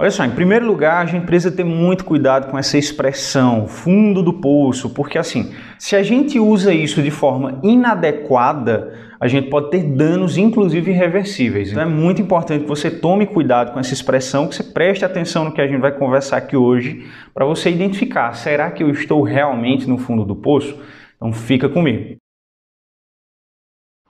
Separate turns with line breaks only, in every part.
Olha só, em primeiro lugar, a gente precisa ter muito cuidado com essa expressão, fundo do poço, porque assim, se a gente usa isso de forma inadequada, a gente pode ter danos, inclusive irreversíveis. Então é muito importante que você tome cuidado com essa expressão, que você preste atenção no que a gente vai conversar aqui hoje, para você identificar, será que eu estou realmente no fundo do poço? Então fica comigo.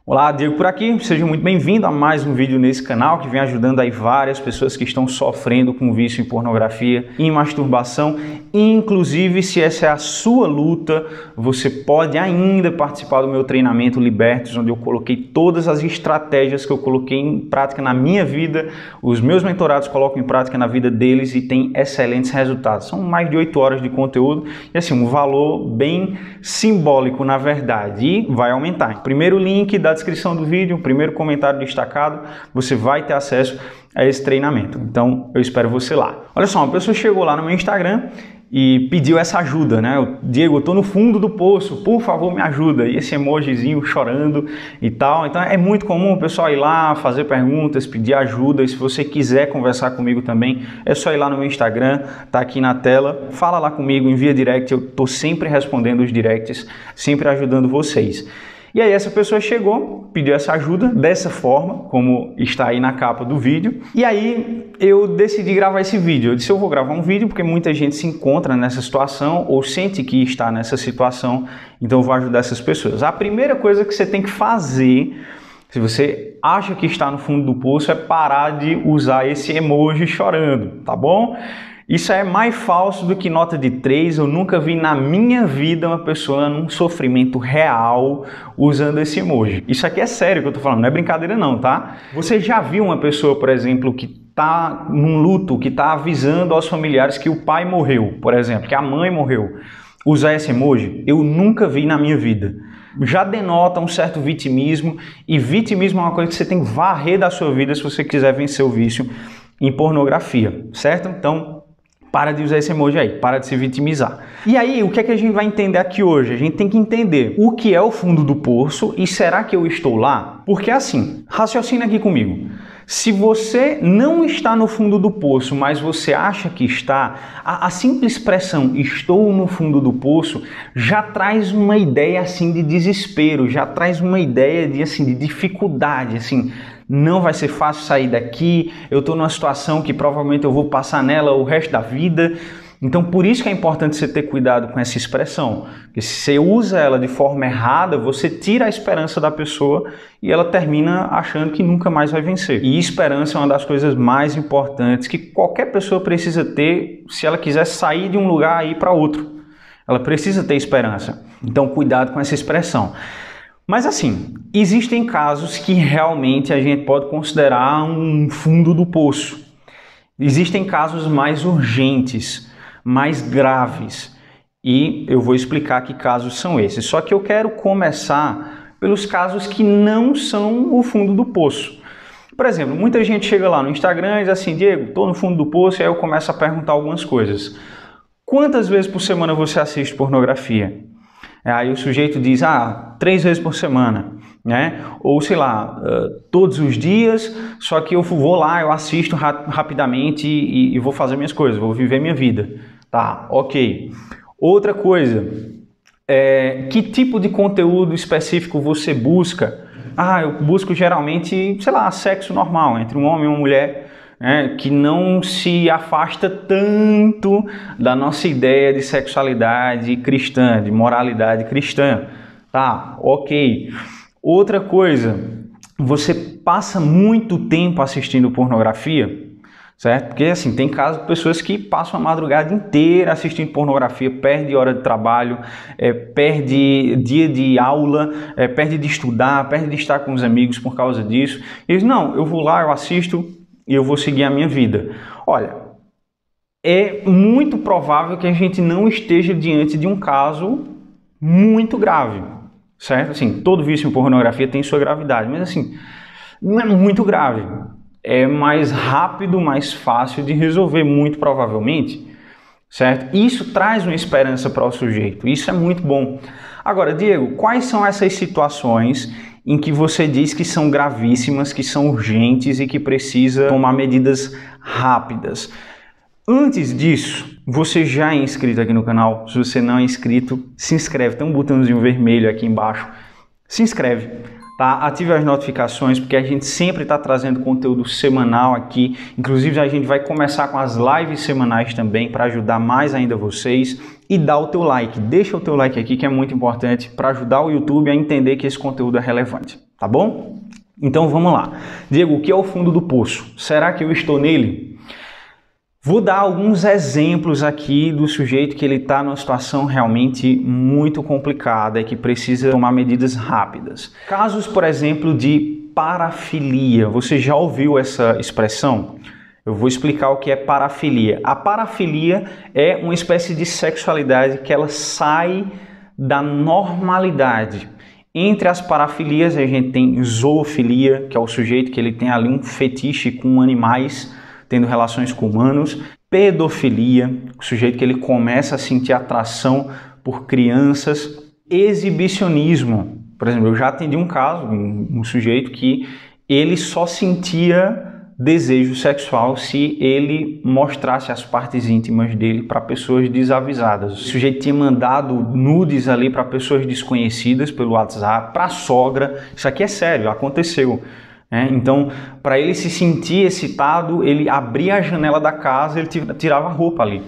Olá, Diego por aqui, seja muito bem-vindo a mais um vídeo nesse canal que vem ajudando aí várias pessoas que estão sofrendo com vício em pornografia e em masturbação. Inclusive, se essa é a sua luta, você pode ainda participar do meu treinamento Libertos, onde eu coloquei todas as estratégias que eu coloquei em prática na minha vida, os meus mentorados colocam em prática na vida deles e tem excelentes resultados. São mais de 8 horas de conteúdo e assim, um valor bem simbólico na verdade e vai aumentar. Primeiro link da descrição do vídeo, o primeiro comentário destacado, você vai ter acesso a esse treinamento. Então, eu espero você lá. Olha só, uma pessoa chegou lá no meu Instagram e pediu essa ajuda, né? Diego, eu tô no fundo do poço, por favor, me ajuda. E esse emojizinho chorando e tal. Então, é muito comum o pessoal ir lá, fazer perguntas, pedir ajuda. E se você quiser conversar comigo também, é só ir lá no meu Instagram, tá aqui na tela. Fala lá comigo, envia direct, eu tô sempre respondendo os directs, sempre ajudando vocês. E aí essa pessoa chegou, pediu essa ajuda dessa forma, como está aí na capa do vídeo. E aí eu decidi gravar esse vídeo. Eu disse, eu vou gravar um vídeo porque muita gente se encontra nessa situação ou sente que está nessa situação, então eu vou ajudar essas pessoas. A primeira coisa que você tem que fazer, se você acha que está no fundo do poço, é parar de usar esse emoji chorando, tá bom? Isso é mais falso do que nota de 3. Eu nunca vi na minha vida uma pessoa num sofrimento real usando esse emoji. Isso aqui é sério que eu tô falando, não é brincadeira não, tá? Você já viu uma pessoa, por exemplo, que tá num luto, que tá avisando aos familiares que o pai morreu, por exemplo, que a mãe morreu, usar esse emoji? Eu nunca vi na minha vida. Já denota um certo vitimismo, e vitimismo é uma coisa que você tem que varrer da sua vida se você quiser vencer o vício em pornografia, certo? Então, para de usar esse emoji aí, para de se vitimizar. E aí, o que é que a gente vai entender aqui hoje? A gente tem que entender o que é o fundo do poço e será que eu estou lá? Porque assim, raciocina aqui comigo. Se você não está no fundo do poço, mas você acha que está, a simples expressão estou no fundo do poço já traz uma ideia assim de desespero, já traz uma ideia de, assim, de dificuldade, assim, não vai ser fácil sair daqui, eu estou numa situação que provavelmente eu vou passar nela o resto da vida. Então, por isso que é importante você ter cuidado com essa expressão, porque se você usa ela de forma errada, você tira a esperança da pessoa e ela termina achando que nunca mais vai vencer. E esperança é uma das coisas mais importantes que qualquer pessoa precisa ter se ela quiser sair de um lugar e ir para outro. Ela precisa ter esperança. Então, cuidado com essa expressão. Mas assim, existem casos que realmente a gente pode considerar um fundo do poço. Existem casos mais urgentes, mais graves, e eu vou explicar que casos são esses. Só que eu quero começar pelos casos que não são o fundo do poço. Por exemplo, muita gente chega lá no Instagram e diz assim, Diego, estou no fundo do poço, e aí eu começo a perguntar algumas coisas. Quantas vezes por semana você assiste pornografia? Aí o sujeito diz, 3 vezes por semana, né? Ou sei lá, todos os dias, só que eu vou lá, eu assisto rapidamente e vou fazer minhas coisas, vou viver minha vida. Tá, ok. Outra coisa, que tipo de conteúdo específico você busca? Eu busco geralmente, sei lá, sexo normal, entre um homem e uma mulher, que não se afasta tanto da nossa ideia de sexualidade cristã, de moralidade cristã. Tá, ok. Outra coisa, você passa muito tempo assistindo pornografia, certo? Porque assim, tem casos de pessoas que passam a madrugada inteira assistindo pornografia, perde hora de trabalho, perde dia de aula, perde de estudar, perde de estar com os amigos por causa disso. E eles, não, eu vou lá, eu assisto e eu vou seguir a minha vida. Olha, é muito provável que a gente não esteja diante de um caso muito grave, certo? Assim, todo vício em pornografia tem sua gravidade, mas assim, não é muito grave. É mais rápido, mais fácil de resolver, muito provavelmente, certo? Isso traz uma esperança para o sujeito, isso é muito bom. Agora, Diego, quais são essas situações em que você diz que são gravíssimas, que são urgentes e que precisa tomar medidas rápidas? Antes disso, você já é inscrito aqui no canal? Se você não é inscrito, se inscreve. Tem um botãozinho vermelho aqui embaixo. Se inscreve, tá? Ative as notificações, porque a gente sempre está trazendo conteúdo semanal aqui. Inclusive, a gente vai começar com as lives semanais também para ajudar mais ainda vocês. E dá o teu like. Deixa o teu like aqui, que é muito importante para ajudar o YouTube a entender que esse conteúdo é relevante, tá bom? Então vamos lá. Diego, o que é o fundo do poço? Será que eu estou nele? Vou dar alguns exemplos aqui do sujeito que ele está numa situação realmente muito complicada e que precisa tomar medidas rápidas. Casos, por exemplo, de parafilia. Você já ouviu essa expressão? Eu vou explicar o que é parafilia. A parafilia é uma espécie de sexualidade que ela sai da normalidade. Entre as parafilias a gente tem zoofilia, que é o sujeito que ele tem ali um fetiche com animais, tendo relações com humanos. Pedofilia, o sujeito que ele começa a sentir atração por crianças. Exibicionismo, por exemplo, eu já atendi um caso, um sujeito que ele só sentia desejo sexual se ele mostrasse as partes íntimas dele para pessoas desavisadas. O sujeito tinha mandado nudes ali para pessoas desconhecidas pelo WhatsApp, para a sogra. Isso aqui é sério, aconteceu. Então, para ele se sentir excitado, ele abria a janela da casa, ele tirava a roupa ali.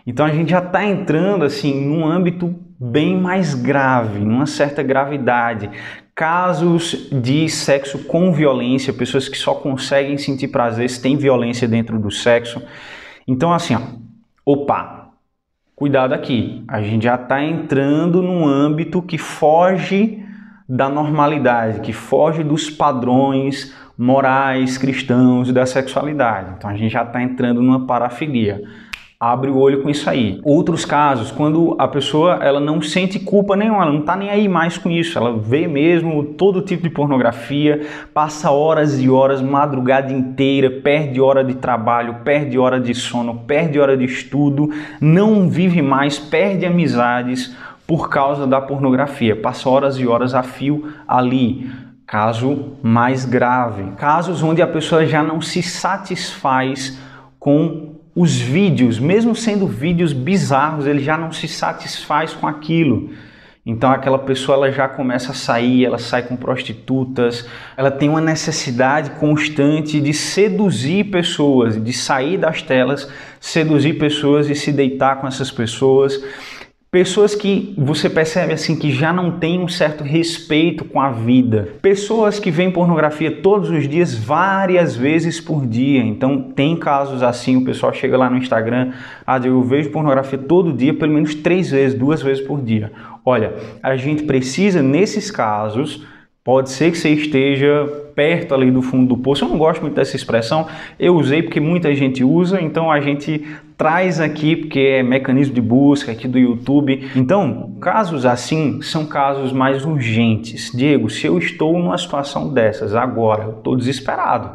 Então a gente já está entrando assim num âmbito bem mais grave, numa certa gravidade. Casos de sexo com violência, pessoas que só conseguem sentir prazer se tem violência dentro do sexo. Então assim, opa, cuidado aqui, a gente já está entrando num âmbito que foge da normalidade, que foge dos padrões morais cristãos da sexualidade. Então a gente já está entrando numa parafilia. Abre o olho com isso aí. Outros casos, quando a pessoa ela não sente culpa nenhuma, ela não está nem aí mais com isso, ela vê mesmo todo tipo de pornografia, passa horas e horas, madrugada inteira, perde hora de trabalho, perde hora de sono, perde hora de estudo, não vive mais, perde amizades por causa da pornografia, passa horas e horas a fio ali. Caso mais grave, casos onde a pessoa já não se satisfaz com os vídeos, mesmo sendo vídeos bizarros, ele já não se satisfaz com aquilo. Então aquela pessoa ela já começa a sair, ela sai com prostitutas, ela tem uma necessidade constante de seduzir pessoas, de sair das telas, seduzir pessoas e se deitar com essas pessoas. Pessoas que você percebe assim que já não tem um certo respeito com a vida. Pessoas que veem pornografia todos os dias, várias vezes por dia. Então tem casos assim, o pessoal chega lá no Instagram, eu vejo pornografia todo dia, pelo menos 3 vezes, 2 vezes por dia. Olha, a gente precisa nesses casos, pode ser que você esteja perto ali do fundo do poço. Eu não gosto muito dessa expressão, eu usei porque muita gente usa, então a gente traz aqui porque é mecanismo de busca aqui do YouTube. Então, casos assim são casos mais urgentes. Diego, se eu estou numa situação dessas agora, eu estou desesperado.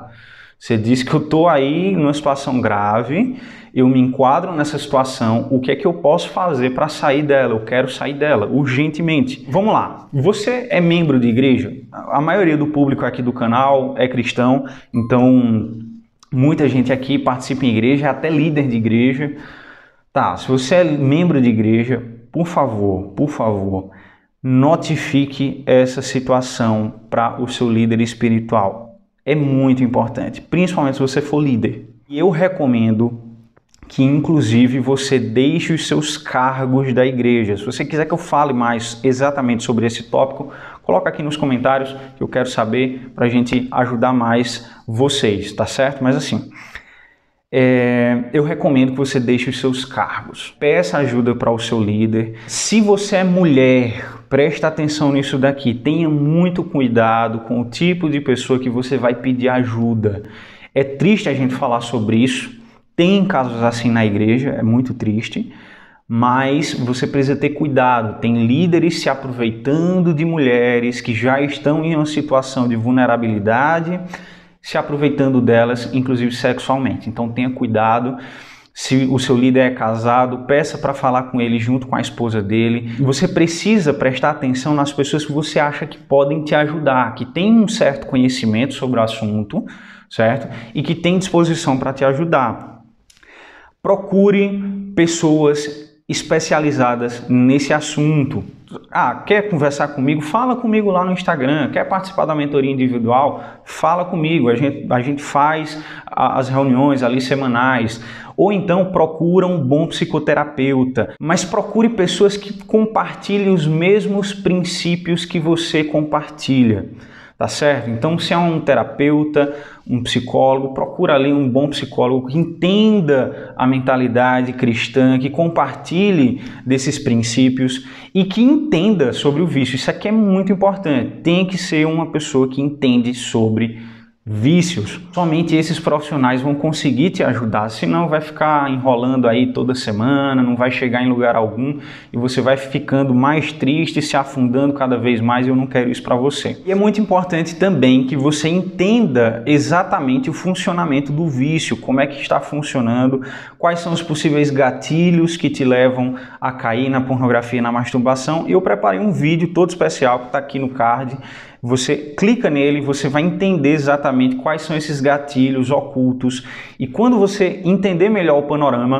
Você disse que eu estou aí numa situação grave, eu me enquadro nessa situação, o que é que eu posso fazer para sair dela? Eu quero sair dela, urgentemente. Vamos lá, você é membro de igreja? A maioria do público aqui do canal é cristão, então muita gente aqui participa em igreja, é até líder de igreja. Tá, se você é membro de igreja, por favor, notifique essa situação para o seu líder espiritual. É muito importante, principalmente se você for líder. E eu recomendo que inclusive você deixe os seus cargos da igreja. Se você quiser que eu fale mais exatamente sobre esse tópico, coloca aqui nos comentários que eu quero saber para a gente ajudar mais vocês, tá certo? Mas assim, eu recomendo que você deixe os seus cargos. Peça ajuda para o seu líder. Se você é mulher, presta atenção nisso daqui. Tenha muito cuidado com o tipo de pessoa que você vai pedir ajuda. É triste a gente falar sobre isso. Tem casos assim na igreja, é muito triste, mas você precisa ter cuidado. Tem líderes se aproveitando de mulheres que já estão em uma situação de vulnerabilidade, se aproveitando delas, inclusive sexualmente. Então tenha cuidado. Se o seu líder é casado, peça para falar com ele junto com a esposa dele. Você precisa prestar atenção nas pessoas que você acha que podem te ajudar, que têm um certo conhecimento sobre o assunto, certo? E que têm disposição para te ajudar. procure pessoas especializadas nesse assunto. Quer conversar comigo? Fala comigo lá no Instagram. Quer participar da mentoria individual? Fala comigo. A gente faz as reuniões ali semanais. Ou então procura um bom psicoterapeuta. Mas procure pessoas que compartilhem os mesmos princípios que você compartilha. Tá certo? Então, se é um terapeuta, um psicólogo, procura ali um bom psicólogo que entenda a mentalidade cristã, que compartilhe desses princípios e que entenda sobre o vício. Isso aqui é muito importante. Tem que ser uma pessoa que entende sobre vícios. Somente esses profissionais vão conseguir te ajudar, senão vai ficar enrolando aí toda semana, não vai chegar em lugar algum e você vai ficando mais triste, se afundando cada vez mais, e eu não quero isso para você. E é muito importante também que você entenda exatamente o funcionamento do vício, como é que está funcionando, quais são os possíveis gatilhos que te levam a cair na pornografia e na masturbação. Eu preparei um vídeo todo especial que está aqui no card. Você clica nele, você vai entender exatamente quais são esses gatilhos ocultos, e quando você entender melhor o panorama,